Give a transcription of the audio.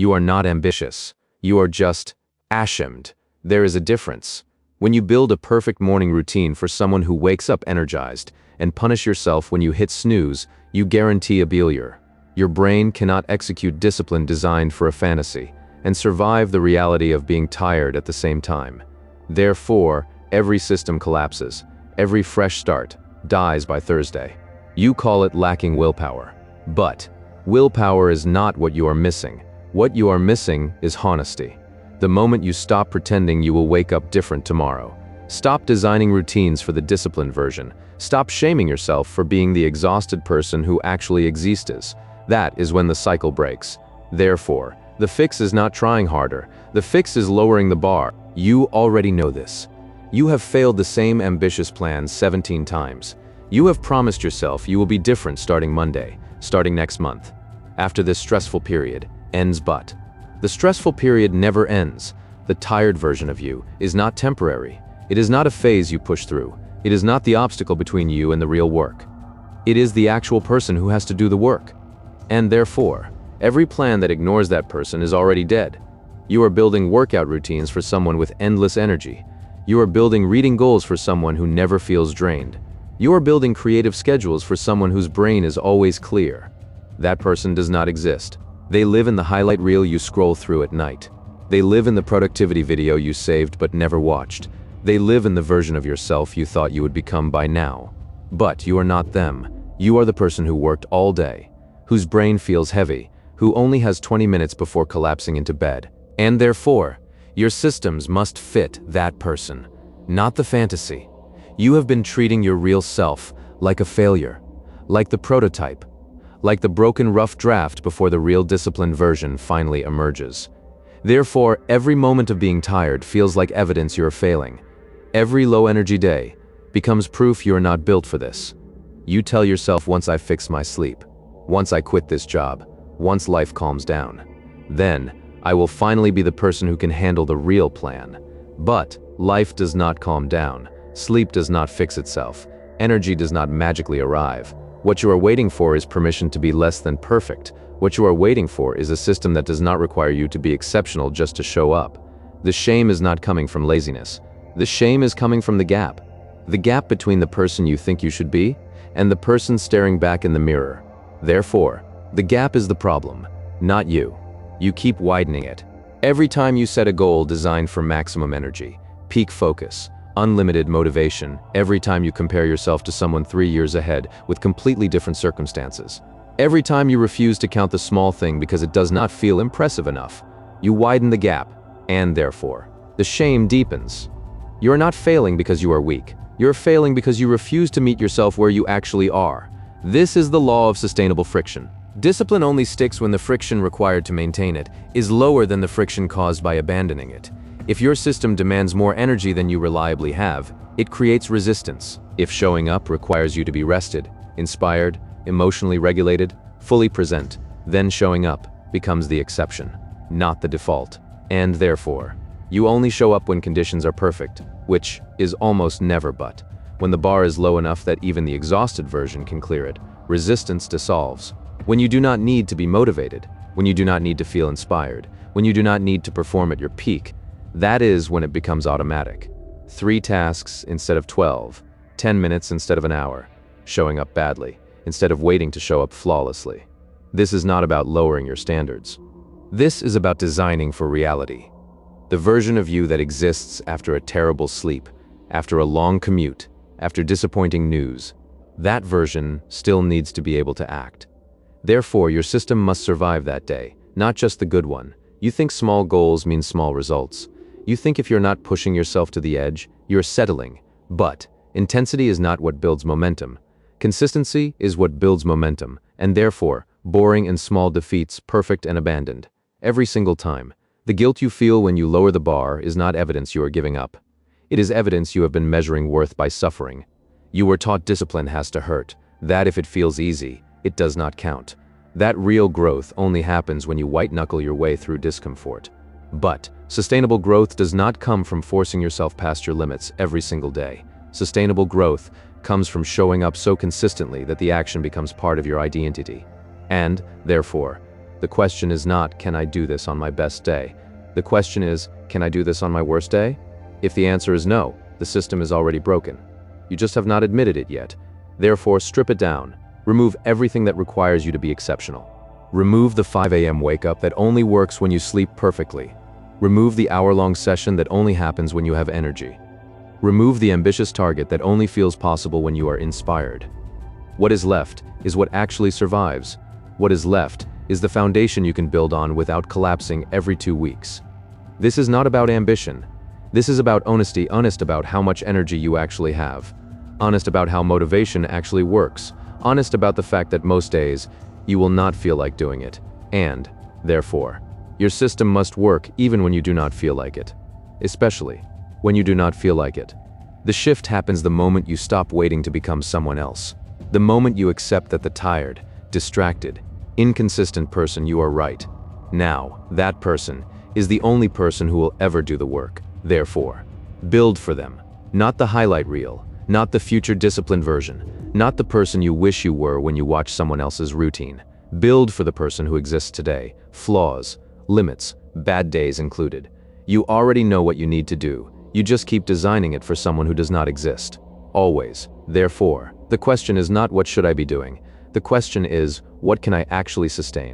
You are not ambitious. You are just ashamed. There is a difference. When you build a perfect morning routine for someone who wakes up energized and punish yourself when you hit snooze, you guarantee a failure. Your brain cannot execute discipline designed for a fantasy and survive the reality of being tired at the same time. Therefore, every system collapses. Every fresh start dies by Thursday. You call it lacking willpower. But willpower is not what you are missing. What you are missing is honesty. The moment you stop pretending you will wake up different tomorrow. Stop designing routines for the disciplined version. Stop shaming yourself for being the exhausted person who actually exists. That is when the cycle breaks. Therefore, the fix is not trying harder. The fix is lowering the bar. You already know this. You have failed the same ambitious plan 17 times. You have promised yourself you will be different starting Monday, starting next month. After this stressful period ends, but the stressful period never ends. The tired version of you is not temporary. It is not a phase you push through. It is not the obstacle between you and the real work. It is the actual person who has to do the work. And therefore, every plan that ignores that person is already dead. You are building workout routines for someone with endless energy. You are building reading goals for someone who never feels drained. You are building creative schedules for someone whose brain is always clear. That person does not exist. They live in the highlight reel you scroll through at night. They live in the productivity video you saved but never watched. They live in the version of yourself you thought you would become by now. But you are not them. You are the person who worked all day, whose brain feels heavy, who only has 20 minutes before collapsing into bed. And therefore, your systems must fit that person, not the fantasy. You have been treating your real self like a failure, like the prototype, like the broken rough draft before the real disciplined version finally emerges. Therefore, every moment of being tired feels like evidence you are failing. Every low-energy day becomes proof you are not built for this. You tell yourself, once I fix my sleep, once I quit this job, once life calms down, then I will finally be the person who can handle the real plan. But life does not calm down. Sleep does not fix itself. Energy does not magically arrive. What you are waiting for is permission to be less than perfect. What you are waiting for is a system that does not require you to be exceptional just to show up. The shame is not coming from laziness. The shame is coming from the gap. The gap between the person you think you should be and the person staring back in the mirror. Therefore, the gap is the problem, not you. You keep widening it. Every time you set a goal designed for maximum energy, peak focus, unlimited motivation, every time you compare yourself to someone 3 years ahead with completely different circumstances, every time you refuse to count the small thing because it does not feel impressive enough, you widen the gap, and therefore, the shame deepens. You are not failing because you are weak. You are failing because you refuse to meet yourself where you actually are. This is the law of sustainable friction. Discipline only sticks when the friction required to maintain it is lower than the friction caused by abandoning it. If your system demands more energy than you reliably have, it creates resistance. If showing up requires you to be rested, inspired, emotionally regulated, fully present, then showing up becomes the exception, not the default. And therefore, you only show up when conditions are perfect, which is almost never, but when the bar is low enough that even the exhausted version can clear it, resistance dissolves. When you do not need to be motivated, when you do not need to feel inspired, when you do not need to perform at your peak, that is when it becomes automatic. 3 tasks instead of 12, 10 minutes instead of an hour, showing up badly instead of waiting to show up flawlessly. This is not about lowering your standards. This is about designing for reality. The version of you that exists after a terrible sleep, after a long commute, after disappointing news, that version still needs to be able to act. Therefore, your system must survive that day, not just the good one. You think small goals mean small results. You think if you're not pushing yourself to the edge, you're settling. But intensity is not what builds momentum. Consistency is what builds momentum, and therefore, boring and small defeats, perfect and abandoned. Every single time. The guilt you feel when you lower the bar is not evidence you are giving up. It is evidence you have been measuring worth by suffering. You were taught discipline has to hurt, that if it feels easy, it does not count. That real growth only happens when you white-knuckle your way through discomfort. But sustainable growth does not come from forcing yourself past your limits every single day. Sustainable growth comes from showing up so consistently that the action becomes part of your identity. And, therefore, The question is not, can I do this on my best day? The question is, can I do this on my worst day? If the answer is no, the system is already broken. You just have not admitted it yet. Therefore, strip it down. Remove everything that requires you to be exceptional. Remove the 5 a.m. wake-up that only works when you sleep perfectly. Remove the hour-long session that only happens when you have energy. Remove the ambitious target that only feels possible when you are inspired. What is left is what actually survives. What is left is the foundation you can build on without collapsing every 2 weeks. This is not about ambition. This is about honesty, honest about how much energy you actually have. Honest about how motivation actually works. Honest about the fact that most days, you will not feel like doing it. And, therefore, your system must work even when you do not feel like it. Especially when you do not feel like it. The shift happens the moment you stop waiting to become someone else. The moment you accept that the tired, distracted, inconsistent person you are right. Now, that person is the only person who will ever do the work. Therefore, build for them. Not the highlight reel, not the future disciplined version, not the person you wish you were when you watch someone else's routine. Build for the person who exists today, flaws, limits, bad days included. You already know what you need to do. You just keep designing it for someone who does not exist. Always. Therefore, the question is not what should I be doing? The question is, what can I actually sustain?